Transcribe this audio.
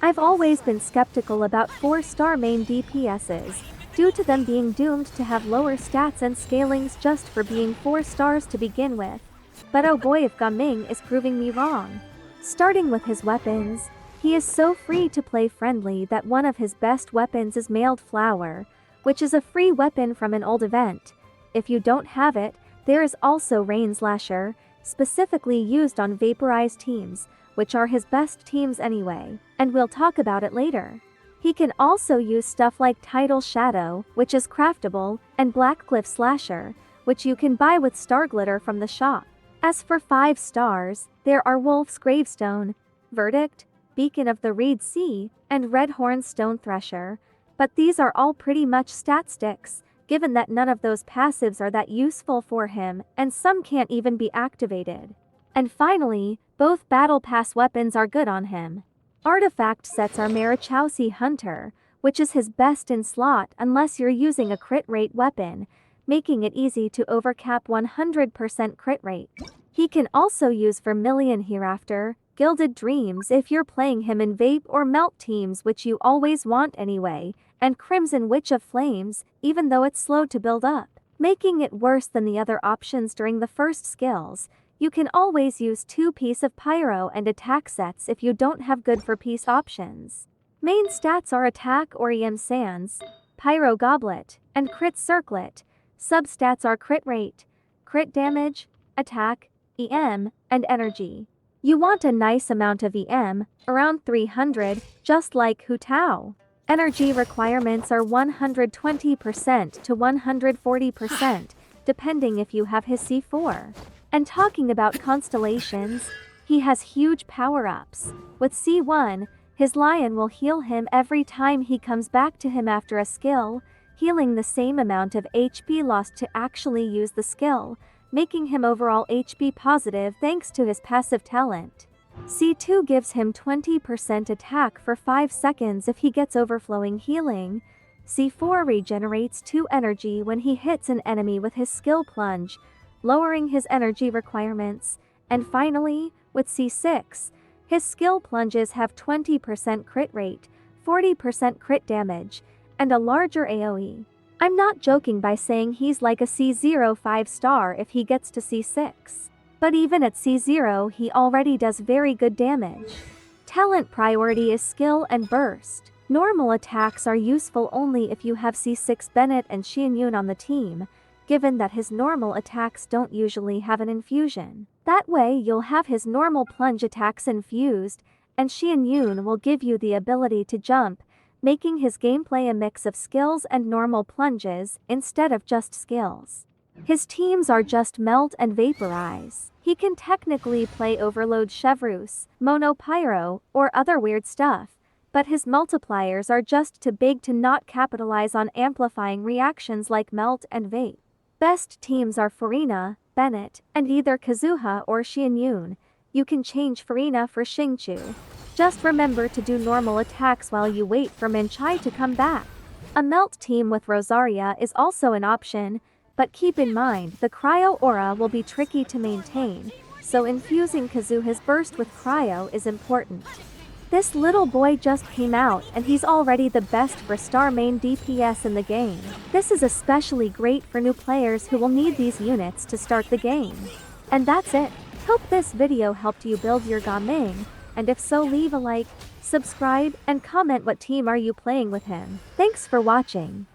I've always been skeptical about 4-star main DPSs, due to them being doomed to have lower stats and scalings just for being 4 stars to begin with. But oh boy, if Gaming is proving me wrong. Starting with his weapons, he is so free to play friendly that one of his best weapons is Mailed Flower, which is a free weapon from an old event. If you don't have it, there is also Rain Slasher, specifically used on vaporized teams, which are his best teams anyway, and we'll talk about it later. He can also use stuff like Tidal Shadow, which is craftable, and Blackcliff Slasher, which you can buy with Star Glitter from the shop. As for 5 stars, there are Wolf's Gravestone, Verdict, Beacon of the Reed Sea, and Redhorn Stone Thresher, but these are all pretty much stat sticks, given that none of those passives are that useful for him, and some can't even be activated. And finally, both Battle Pass weapons are good on him. Artifact sets are Marichausi Hunter, which is his best in slot unless you're using a crit rate weapon, making it easy to overcap 100% crit rate. He can also use Vermilion Hereafter, Gilded Dreams if you're playing him in Vape or Melt teams, which you always want anyway, and Crimson Witch of Flames, even though it's slow to build up, making it worse than the other options during the first skills. You can always use 2 Piece of Pyro and attack sets if you don't have good for piece options. Main stats are Attack or EM Sands, Pyro Goblet, and Crit Circlet. Substats are Crit Rate, Crit Damage, Attack, EM, and Energy. You want a nice amount of EM, around 300, just like Hu Tao. Energy requirements are 120% to 140%, depending if you have his C4. And talking about constellations, he has huge power-ups. With C1, his lion will heal him every time he comes back to him after a skill, healing the same amount of HP lost to actually use the skill, making him overall HP positive thanks to his passive talent. C2 gives him 20% attack for 5 seconds if he gets overflowing healing. C4 regenerates 2 energy when he hits an enemy with his skill plunge, lowering his energy requirements. And finally, with C6, his skill plunges have 20% crit rate, 40% crit damage, and a larger AoE. I'm not joking by saying he's like a C0 5-star if he gets to C6. But even at C0 he already does very good damage. Talent priority is skill and burst. Normal attacks are useful only if you have C6 Bennett and Xianyun on the team, given that his normal attacks don't usually have an infusion. That way you'll have his normal plunge attacks infused, and Xianyun will give you the ability to jump, making his gameplay a mix of skills and normal plunges instead of just skills. His teams are just Melt and Vaporize. He can technically play Overload Chevrus, Mono Pyro, or other weird stuff, but his multipliers are just too big to not capitalize on amplifying reactions like Melt and Vape. Best teams are Farina, Bennett, and either Kazuha or Xianyun. You can change Farina for Xingqiu. Just remember to do normal attacks while you wait for Minchai to come back. A Melt team with Rosaria is also an option, but keep in mind the Cryo Aura will be tricky to maintain, so infusing Kazuha's burst with Cryo is important. This little boy just came out and he's already the best for star main DPS in the game. This is especially great for new players who will need these units to start the game. And that's it. Hope this video helped you build your Gaming, and if so, leave a like, subscribe, and comment what team are you playing with him. Thanks for watching.